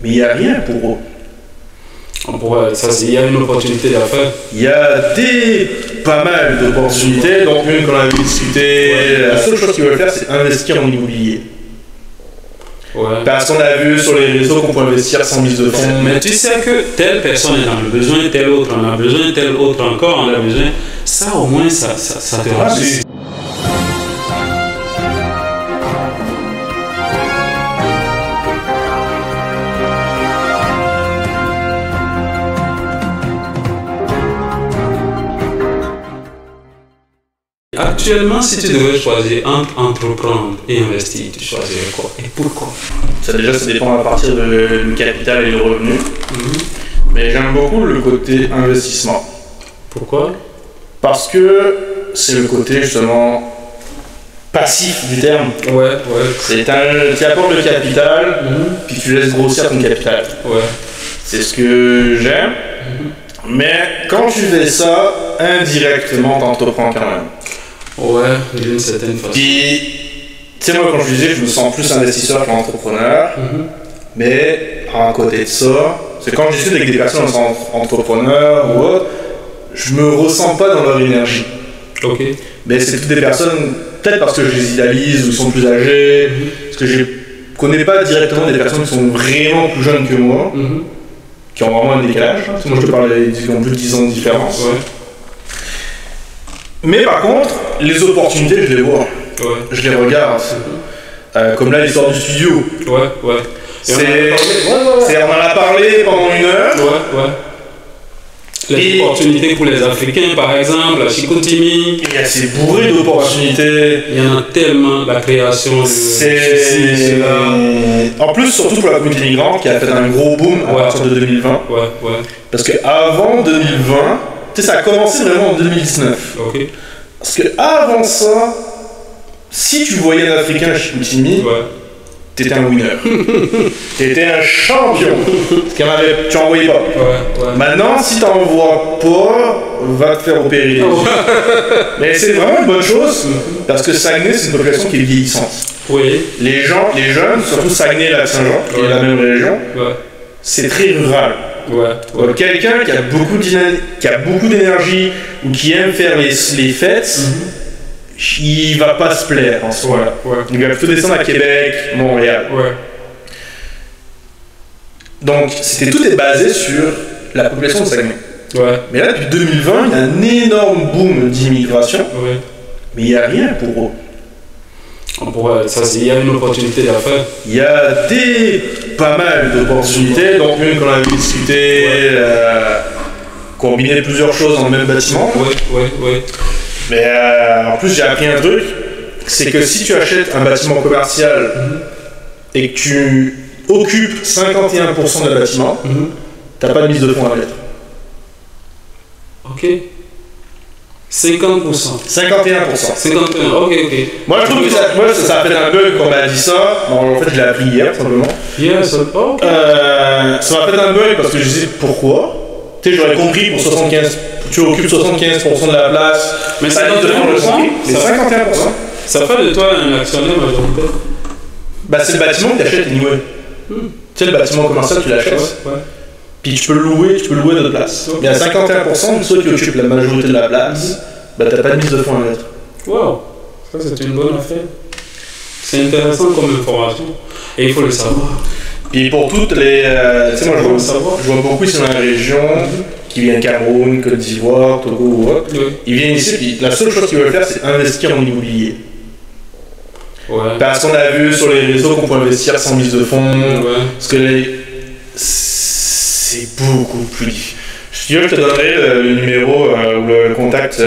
Mais il n'y a rien pour eux. Il y a une opportunité d'affaires. Il y a pas mal d'opportunités, donc une qu'on avait discuté, la seule chose qu'ils veulent faire, c'est investir en immobilier. Ouais. Parce qu'on a vu sur les réseaux qu'on peut investir sans mise de fonds. Mais tu sais que telle personne est dans le besoin, telle autre en a besoin, telle autre encore en a besoin. Ça au moins, ça te rassure. Actuellement, si tu devais choisir entre entreprendre et investir, tu choisirais quoi et pourquoi? Ça dépend à partir du capital et le revenu. Mais j'aime beaucoup le côté investissement. Pourquoi? Parce que c'est le côté justement passif du terme. Ouais. Tu apportes le capital, puis tu laisses grossir ton capital. Ouais. C'est ce que j'aime. Mais quand tu fais ça, indirectement, t'entreprends quand même. Ouais, d'une certaine façon. Puis, tu sais, moi, quand je disais, je me sens plus investisseur qu'entrepreneur. Mais, à côté de ça, c'est quand je discute avec des personnes entrepreneurs ou autres, je me ressens pas dans leur énergie. Ok. Mais c'est toutes des personnes, peut-être parce que je les idéalise ou sont plus âgées, parce que je connais pas directement des personnes qui sont vraiment plus jeunes que moi, qui ont vraiment un décalage. Moi, je te parle ils ont plus de 10 ans de différence. Ouais. Mais par contre, les opportunités, je les vois. Ouais. Je les regarde. Comme là, l'histoire du studio. Ouais. On en a parlé pendant 1 heure. Ouais. Les opportunités pour les Africains, par exemple, à Chicoutimi. Il y a ces bourrées d'opportunités. Il y en a tellement, la création de... En plus, surtout pour la communauté migrante, qui a fait un gros boom à partir de 2020. Ouais. Parce qu'avant 2020, ça a commencé vraiment en 2019. Ok. Parce qu'avant ça, si tu voyais un Africain à Chicoutimi, t'étais un winner. T'étais un champion. Tu en voyais pas. Ouais. Maintenant, si t'en vois pas, va te faire opérer. Mais c'est vraiment une bonne chose, parce que Saguenay, c'est une population qui est vieillissante. Oui. Les jeunes, surtout Saguenay et Lac-Saint-Jean, qui est la même région, c'est très rural. Ouais. Quelqu'un qui a beaucoup d'énergie ou qui aime faire les fêtes, il va pas se plaire en soi. Il va plutôt descendre à Québec, Montréal. Donc tout est basé sur la population de Saguenay. Mais là, depuis 2020, il y a un énorme boom d'immigration, mais il n'y a rien pour eux. Il y a une opportunité d'affaires. Il y a pas mal d'opportunités, donc une qu'on avait discuté, combiner plusieurs choses dans le même bâtiment. Ouais. Mais en plus, j'ai appris un truc, c'est que si tu achètes un bâtiment commercial et que tu occupes 51% du bâtiment, t'as pas de mise de fonds à mettre. Ok. 50%. 51%. Ok. Moi, je trouve que ça a fait un bug quand on m'a dit ça. Bon, en fait, je l'ai appris hier, simplement. Ça m'a fait un bug parce que je disais pourquoi. Tu sais, j'aurais compris pour 75%. Tu occupes 75% de la place. Mais ça a de prendre le compris. Mais 51%. Ça fait de toi un actionnaire majoritaire. C'est le bâtiment que tu achètes anyway. Tu sais, le bâtiment commercial, tu l'achètes. Puis tu peux le louer d'autres places. Mais à 51%, soit tu occupes la majorité de la place, t'as pas de mise de fonds à mettre. Wow, ça c'est une bonne affaire. C'est intéressant comme information. Et il faut le savoir. Puis pour toutes les... tu sais, moi je vois beaucoup ici dans la région, qui viennent Cameroun, Côte d'Ivoire, Togo ou autre. Ils viennent ici, puis la seule chose qu'ils veulent faire, c'est investir en immobilier. Parce qu'on a vu sur les réseaux qu'on peut investir sans mise de fonds. Parce que c'est beaucoup plus difficile. Si tu veux, je te donnerai le numéro ou le contact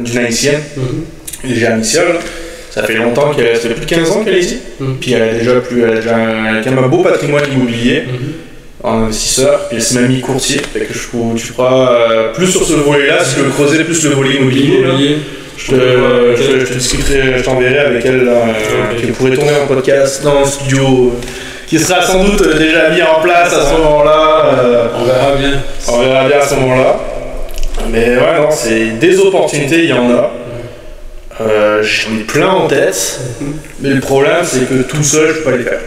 d'une haïtienne, déjà initiale. Ça fait longtemps ça fait plus de 15 ans qu'elle est ici. Puis elle a déjà quand même un beau patrimoine immobilier en investisseur. Puis elle s'est même mis courtier. Fait que tu feras plus sur ce volet-là, si tu veux creuser plus le volet immobilier. Je discuterai, je t'enverrai avec elle, qui pourrait tourner un podcast dans le studio. Qui sera sans doute déjà mis en place à ce moment-là. On verra bien. On verra bien à ce moment-là. Mais non, c'est des opportunités, il y en a. J'en ai plein en tête. Mais le problème, c'est que tout seul, je peux pas les faire.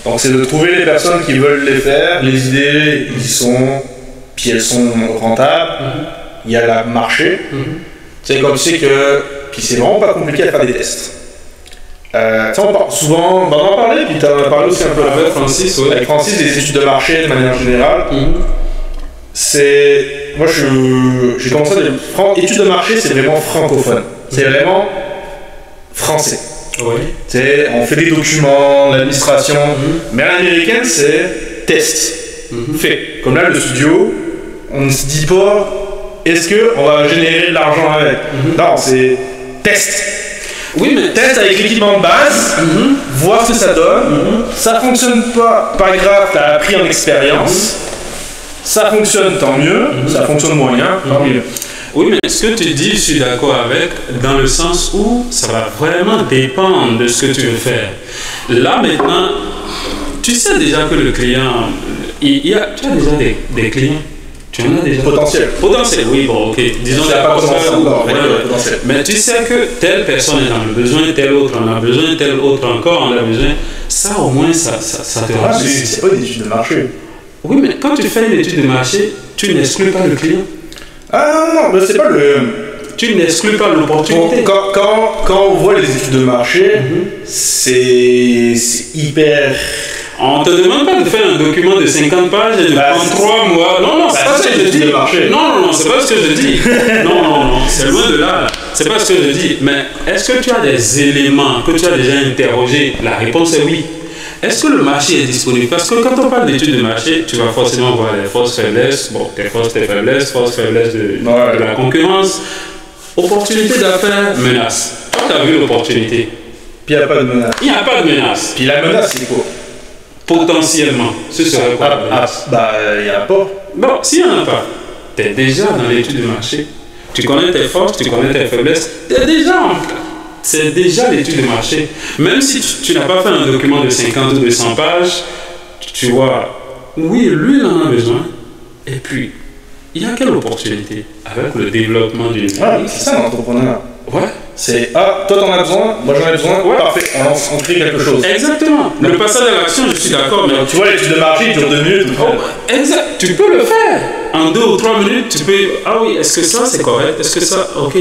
Donc c'est de trouver les personnes qui veulent les faire, les idées y sont, puis elles sont rentables. Il y a le marché. C'est comme tu sais que, puis c'est vraiment pas compliqué à faire des tests. On parle souvent, on en parlait, puis tu en as parlé aussi un peu avec Francis, ouais. Avec Francis, des études de marché de manière générale. Moi j'ai commencé à dire, études de marché, c'est vraiment francophone. C'est vraiment français. Oui. On fait des documents, l'administration, mais à l'américaine, c'est test. Fait. Comme là, le studio, on ne se dit pas, est-ce qu'on va générer de l'argent avec? Non, c'est test. Oui, mais test avec l'équipement de base, voir ce que ça donne. Ça fonctionne pas grave, t'as appris en expérience. Ça fonctionne, tant mieux. Ça fonctionne moyen, tant mieux. Oui, mais ce que tu dis, je suis d'accord avec, dans le sens où ça va vraiment dépendre de ce que tu veux faire. Là, maintenant, tu sais déjà que le client, tu as déjà des clients. Tu en as déjà potentiel. Potentiel, oui, bon, ok. Disons pas potentiel. Mais tu sais que telle personne est dans le besoin, telle autre en a besoin, telle autre encore en a besoin. Ça, au moins, ça te rassure. C'est pas une étude de marché. Oui, mais quand tu fais une étude de marché, tu n'exclus pas le client. Ah non, mais c'est pas le... Tu n'exclus pas l'opportunité. Quand on voit les études de marché, c'est hyper... On te demande pas de faire un document de 50 pages et de prendre 3 mois. Non, c'est pas ce que je dis. Non, c'est pas ce que je dis. Non, c'est loin de là. C'est pas ce que je dis. Mais est-ce que tu as des éléments que tu as déjà interrogés? La réponse est oui. Est-ce que le marché est disponible? Parce que quand on parle d'études de marché, tu vas forcément voir les forces faiblesses, tes forces faiblesses de la concurrence, opportunité d'affaires, menace. Toi, tu as vu l'opportunité. Puis il n'y a pas de menace. Il n'y a pas de menace. Puis la menace, c'est quoi? Potentiellement. Ce serait quoi la menace? Il n'y en a pas. Bon, s'il n'y en a pas, tu es déjà dans l'étude de marché. Tu connais tes forces, tu connais tes faiblesses. C'est déjà l'étude de marché. Même si tu n'as pas fait un document de 50 ou de 100 pages, tu vois, oui, lui, il en a besoin. Et puis, il y a quelle opportunité avec le développement du numérique? C'est ça l'entrepreneuriat. Ouais. C'est toi t'en as besoin, moi j'en ai besoin, parfait, on crée quelque chose. Exactement. Le passage à l'action, je suis d'accord, mais tu vois l'étude de marché, il dure 2 minutes. Exact. Tu peux le faire. En 2 ou 3 minutes, tu peux. Ah oui, est-ce que ça c'est correct? Est-ce que ça. Ok.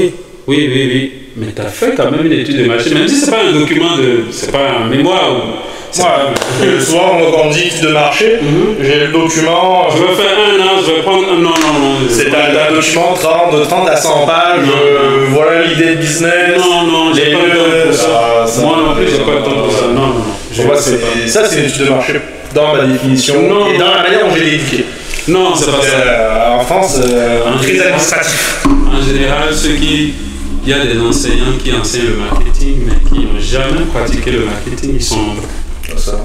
Oui. Mais tu as fait quand même une étude de marché, même si c'est pas un document c'est pas un mémoire ou. Souvent, quand on dit étude de marché, j'ai le document. Je veux faire 1 an, je vais prendre. Non. C'est un document de 30 à 100 pages. Voilà l'idée de business. Non, j'ai pas le temps pour ça. Moi non plus, j'ai pas le temps pour ça. Non. Ça, c'est une étude de marché dans ma définition et dans la manière dont j'ai éduqué. Non, c'est pas ça. En France, un crise administratif. En général, il y a des enseignants qui enseignent le marketing, mais qui n'ont jamais pratiqué le marketing. Ils sont.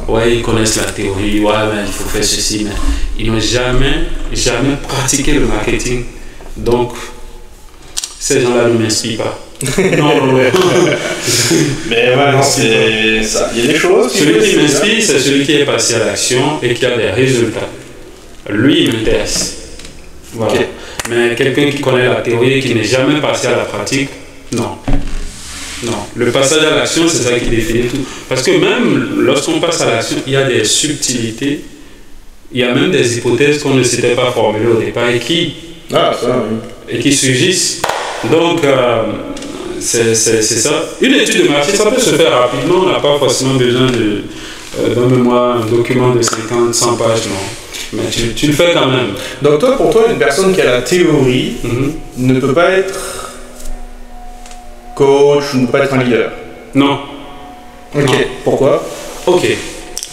Ouais, ils connaissent la théorie, mais il faut faire ceci, mais ils n'ont jamais pratiqué le marketing. Donc, ces gens-là ne m'inspirent pas. Non. Mais non, c'est ça. Il y a des choses. Celui qui m'inspire, c'est celui qui est passé à l'action et qui a des résultats. Lui, il m'intéresse. Voilà. Okay. Mais quelqu'un qui connaît la théorie et qui n'est jamais passé à la pratique, non. Le passage à l'action, c'est ça qui définit tout. Parce que même lorsqu'on passe à l'action, il y a des subtilités, il y a même des hypothèses qu'on ne s'était pas formulées au départ et qui surgissent. Donc, c'est ça. Une étude de marché, ça peut se faire rapidement, on n'a pas forcément besoin d'un mémoire, un document de 50, 100 pages, non. Mais tu le fais quand même. Donc pour toi, une personne qui a la théorie ne peut pas être coach, ne peut pas être un leader? Non. Ok. Non. Pourquoi? Ok.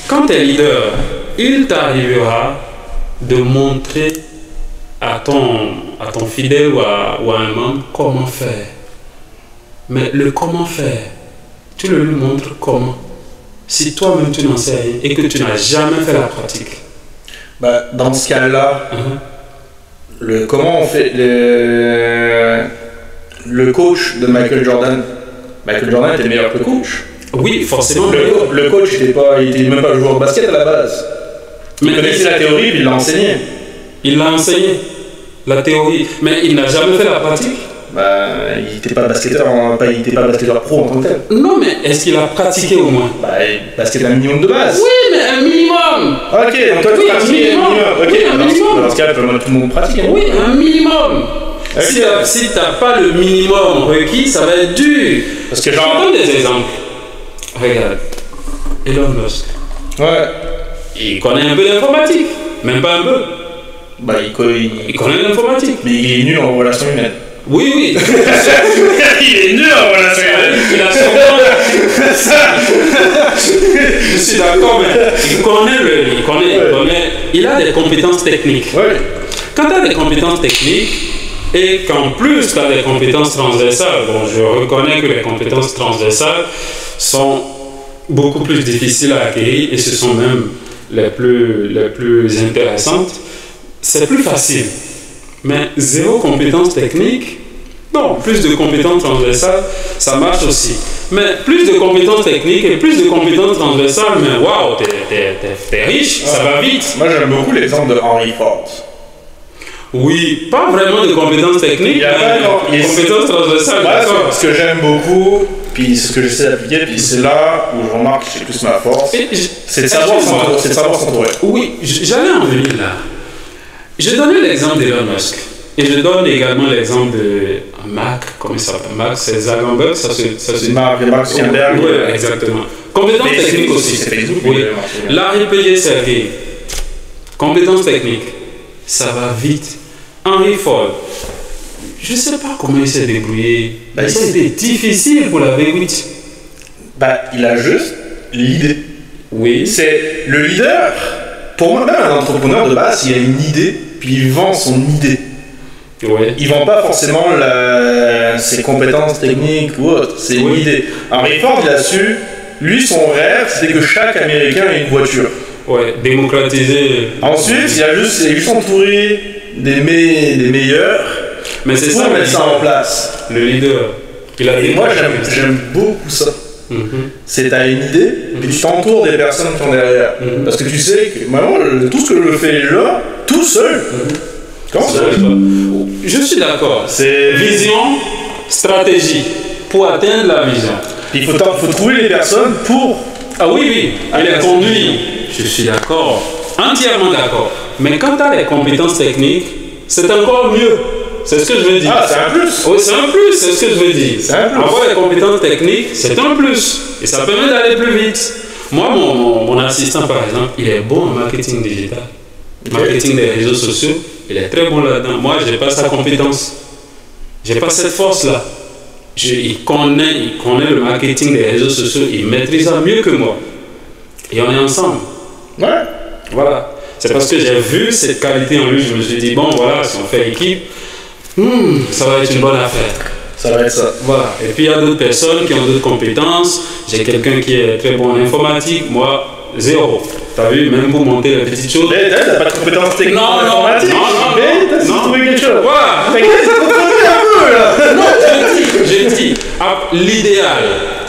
Quand tu es leader, il t'arrivera de montrer à ton fidèle ou à un membre comment faire. Mais le comment faire, tu le lui montres comment? Si toi-même tu n'en sais rien et que tu n'as jamais fait la pratique. Dans ce cas-là, comment on fait le coach de Michael Jordan? Michael Jordan était meilleur que le coach. Oui, forcément. Le coach il était même pas joueur de basket à la base. Il connaissait la théorie puis il l'a enseigné. Il l'a enseigné, la théorie. Mais il n'a jamais fait la pratique. Bah, il n'était pas basketteur pro en tant que tel. Non, mais est-ce qu'il a pratiqué au moins? Bah, basket un minimum de base. Oui, mais un minimum. Ok, donc toi tu pratiques un minimum. Ok, oui, un minimum. Dans ce cas, tout le monde pratique. Hein. Oui, un minimum. Okay. Si t'as pas le minimum requis, ça va être dur. Parce que je te donne des exemples. Regarde, Elon Musk. Ouais. Il connaît un peu d'informatique, même pas un peu. Bah, il connaît l'informatique. Mais il est nul en relations humaines. Oui, oui. Il est nul en relations humaines. Il a son Je suis d'accord, mais il a des compétences techniques. Ouais. Quand tu as des compétences techniques et qu'en plus tu as des compétences transversales, bon, je reconnais que les compétences transversales sont beaucoup plus difficiles à acquérir et ce sont même les plus intéressantes, c'est plus facile. Mais zéro compétence technique, non, plus de compétences transversales, ça marche aussi. Mais plus de compétences techniques et plus de compétences transversales, mais waouh, t'es riche, ça va vite. Moi j'aime beaucoup l'exemple de Henry Ford. Oui, pas vraiment de compétences techniques, mais de compétences transversales. Ouais, ce que j'aime beaucoup, puis ce que j'essaie d'appliquer, puis c'est là où je remarque que j'ai plus ma force, c'est de savoir s'entourer. Oui, j'allais en venir là. Je donnais l'exemple d'Elon Musk. Et je donne également l'exemple de Mark, comment il s'appelle? Mark, c'est Zuckerberg, ça c'est Mark Zuckerberg. Oui, exactement. Compétences techniques aussi. C'est Facebook. Oui. Larry Page-Sergey. Compétences techniques. Ça va vite. Henry Ford. Je ne sais pas comment il s'est débrouillé. C'était difficile pour la V8. Bah, il a juste l'idée. Oui. C'est le leader. Pour moi, même un entrepreneur de base, il a une idée, puis il vend son idée. Ouais. Il vend pas forcément ses compétences techniques ou autre, c'est l'idée. Henry Ford, il a su, lui, son rêve, c'était que chaque Américain ait une voiture. Ouais, démocratiser. Ensuite, il a juste entouré des meilleurs. Mais c'est ça, mettre ça en place. Le leader. Et moi, j'aime beaucoup ça. C'est t'as une idée, puis tu t'entoures des personnes qui sont derrière. Parce que tu sais que maintenant, tout ce que je fais là, tout seul. Comment ça? Je suis d'accord. C'est vision, stratégie pour atteindre la vision. Il faut trouver les personnes pour. Ah oui, et les conduire. Je suis d'accord, entièrement d'accord. Mais quand tu as les compétences techniques, c'est encore mieux. C'est ce que je veux dire. Ah, c'est un plus. Oui, c'est un plus, c'est ce que je veux dire. C'est un plus. Avoir les compétences techniques, c'est un plus. Et ça permet d'aller plus vite. Moi, mon assistant, par exemple, il est bon en marketing digital. Marketing des réseaux sociaux, il est très bon là-dedans. Moi, je n'ai pas sa compétence. Je n'ai pas cette force-là. Il connaît le marketing des réseaux sociaux, il maîtrise ça mieux que moi. Et on est ensemble. Ouais. Voilà. C'est parce que j'ai vu cette qualité en lui, je me suis dit, bon, voilà, si on fait équipe, ça va être une bonne affaire. Ça va être ça. Voilà. Et puis il y a d'autres personnes qui ont d'autres compétences. J'ai quelqu'un qui est très bon en informatique, moi, zéro. T'as vu, même pour monter les petites choses. Mais t'as pas de compétences techniques en informatique. Mais t'as su trouver quelque chose. Voilà. T'as un peu là. Non, j'ai dit, l'idéal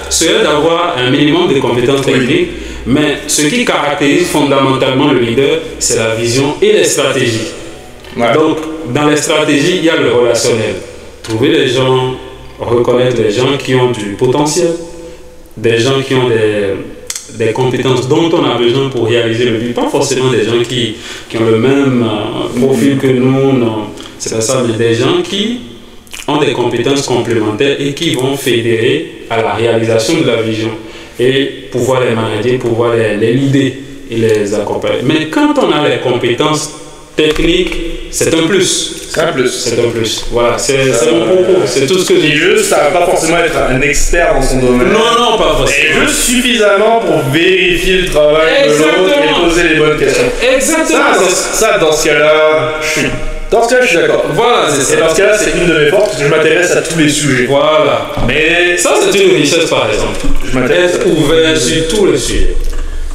serait d'avoir un minimum de compétences techniques, mais ce qui caractérise fondamentalement le leader, c'est la vision et les stratégies. Ouais. Donc, dans les stratégies, il y a le relationnel. Trouver les gens, reconnaître les gens qui ont du potentiel, des gens qui ont des compétences dont on a besoin pour réaliser le but. Pas forcément des gens qui ont le même profil que nous, non. C'est pas ça, mais des gens qui ont des compétences complémentaires et qui vont fédérer à la réalisation de la vision et pouvoir les manager, pouvoir les leader et les accompagner. Mais quand on a les compétences techniques, c'est un plus. C'est un plus. C'est un plus. Voilà, c'est mon propos. C'est tout ce que je dis. Juste, ça ne va pas forcément être un expert dans son domaine. Non, pas forcément. Et juste suffisamment pour vérifier le travail de l'autre et poser les bonnes questions. Exactement. Ça, dans ce cas-là, je suis d'accord. Voilà, c'est ça. Et dans ce cas-là, c'est une de mes forces parce que je m'intéresse à tous les sujets. Voilà. Mais ça, c'est une richesse, par exemple. Je m'intéresse être ouvert sur tous les sujets.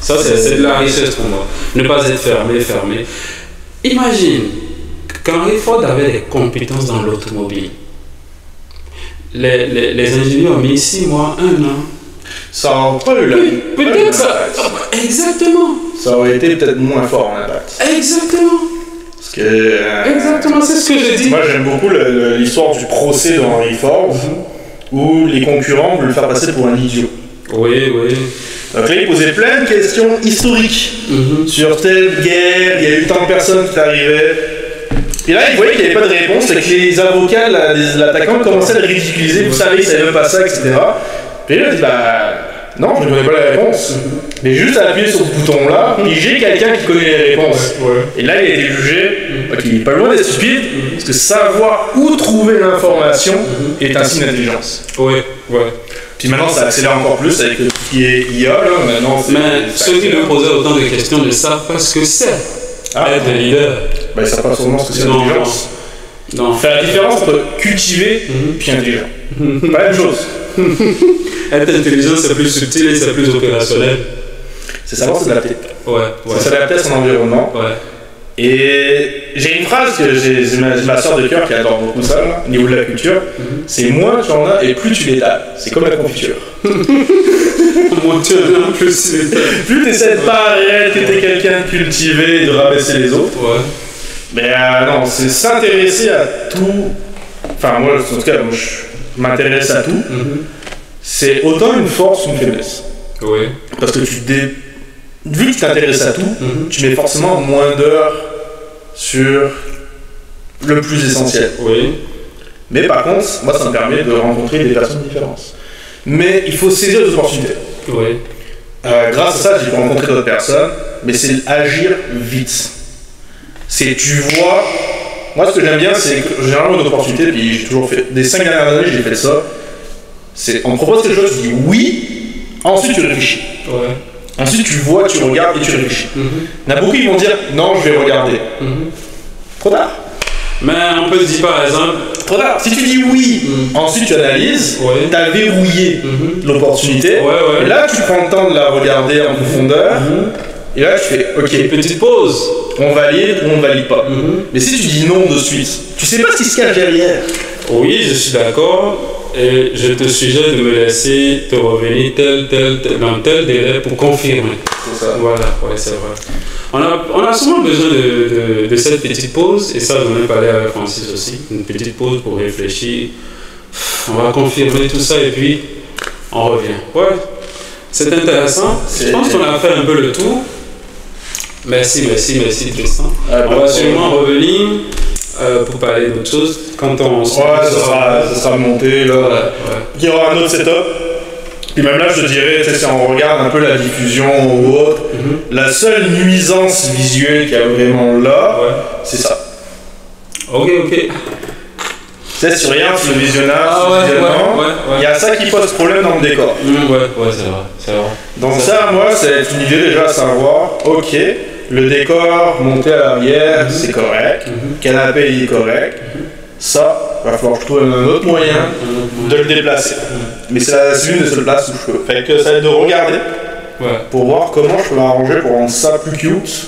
Ça, c'est de la richesse pour moi. Ne pas être fermé. Imagine qu'Henry Ford avait des compétences dans l'automobile. Les ingénieurs ont mis 6 mois, 1 an. Ça aurait pas eu la... Peut-être ça. Exactement. Ça aurait été peut-être moins fort en impact. Exactement. Exactement, c'est ce que j'ai dit. Moi, j'aime beaucoup l'histoire du procès d'Henry Ford, où les concurrents veulent le faire passer pour un idiot. Oui. Donc là, il posait plein de questions historiques sur telle guerre, il y a eu tant de personnes qui arrivaient. Et là, il voyait qu'il n'y avait pas de réponse, et que les avocats, l'attaquant, commençaient à le ridiculiser. Vous savez, il savait même pas ça, etc. Puis là, il dit, non, je ne connais pas la réponse. Mais juste à appuyer sur ce bouton-là, puis j'ai quelqu'un qui connaît les réponses. Et là, il a été jugé qu'il n'est pas loin d'être stupide, parce que savoir où trouver l'information est un signe d'intelligence. Ouais. Puis maintenant, ça accélère encore plus avec tout ce qui est IA. Là. Maintenant, mais ceux qui lui posaient autant de questions ne savent pas ce que c'est être leader. Ils ne savent pas seulement ce que c'est l'intelligence. Non. Faire la différence entre cultiver puis intelligent. Pas la même chose. Être intelligent, c'est plus subtil et c'est plus opérationnel. C'est savoir s'adapter. Ouais. C'est s'adapter à son environnement. Ouais. Et j'ai une phrase que j'ai ma soeur de cœur qui adore beaucoup ça, là, au niveau de la culture. C'est moins tu en as et plus tu l'étales. C'est comme la confiture. Moins tu en as, plus tu l'étales. Plus tu essaies de paraître que tu es quelqu'un de cultivé et de rabaisser les autres. Ouais. Mais non, c'est s'intéresser à tout. Enfin, moi, en tout cas, je m'intéresse à tout. C'est autant une force qu'une faiblesse. Oui. Parce que vu que tu t'intéresses à tout, tu mets forcément moins d'heures sur le plus essentiel. Oui. Mais par contre, moi, ça me permet de rencontrer des personnes différentes. Mais il faut saisir les opportunités. Oui. Grâce à ça, j'ai pu rencontrer d'autres personnes, mais c'est agir vite. C'est tu vois. Moi, ce que j'aime bien, c'est que généralement une opportunité, puis j'ai toujours fait. Des 5 dernières années, j'ai fait ça. On me propose quelque chose, tu dis oui, ensuite tu réfléchis. Ouais. Ensuite, tu vois, tu regardes et tu réfléchis. Il y en a beaucoup qui vont dire non, je vais regarder. Trop tard. Mais on peut se dire par exemple. Trop tard. Si tu dis oui, ensuite tu analyses, tu as verrouillé l'opportunité. Et là, tu prends le temps de la regarder en profondeur. Et là, tu fais ok. Petite pause. On valide ou on valide pas. Mais si tu dis non de suite, tu sais pas ce qui se cache derrière. Oui, je suis d'accord. Et je te suggère de me laisser te revenir dans tel délai pour confirmer. C'est ça. Voilà, ouais, c'est vrai. On a souvent besoin de cette petite pause, et ça, j'en ai parlé avec Francis aussi. Une petite pause pour réfléchir. On va confirmer tout ça et puis on revient. Ouais, c'est intéressant. Je pense qu'on a fait un peu le tour. Merci, Tristan. On va sûrement revenir. Pour parler d'autres choses, quand on ça sera monté là. Il y aura un autre setup. Puis même là, je te dirais, si on regarde un peu la diffusion ou autre, la seule nuisance visuelle qu'il y a vraiment là, c'est ça. Ok. C'est si tu regardes sur le visionnage, il y a ça qui pose problème dans le décor. C'est vrai. Donc ça, moi, c'est une idée déjà à savoir, ok, le décor monté à l'arrière, c'est correct. Canapé, il est correct. Ça, il va falloir que je trouve un autre moyen de le déplacer. Mais c'est l'une des seules places où je peux. Fait que ça va être de regarder pour voir comment je peux m'arranger pour rendre ça plus cute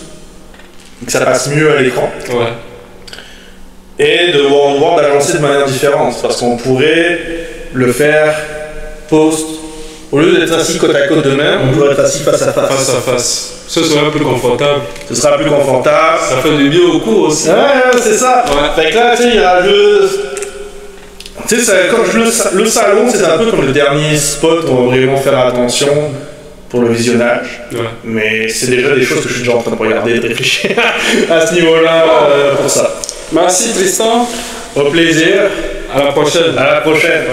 et que ça passe mieux à l'écran. Et de voir d'agencer de manière différente. Parce qu'on pourrait le faire post. Au lieu d'être assis côte à côte de même, on pourrait être assis face à face. Face à face. Ce sera plus confortable. Ce sera plus confortable. Ça fait du bien au cou aussi. Ouais, c'est ça. Fait que là, tu sais, il y a tu sais, le salon, c'est un peu comme le dernier spot où on va vraiment faire attention pour le visionnage. Mais c'est déjà des choses que je suis déjà en train de regarder et de réfléchir à ce niveau-là pour ça. Merci Tristan. Au plaisir. À la prochaine. À la prochaine.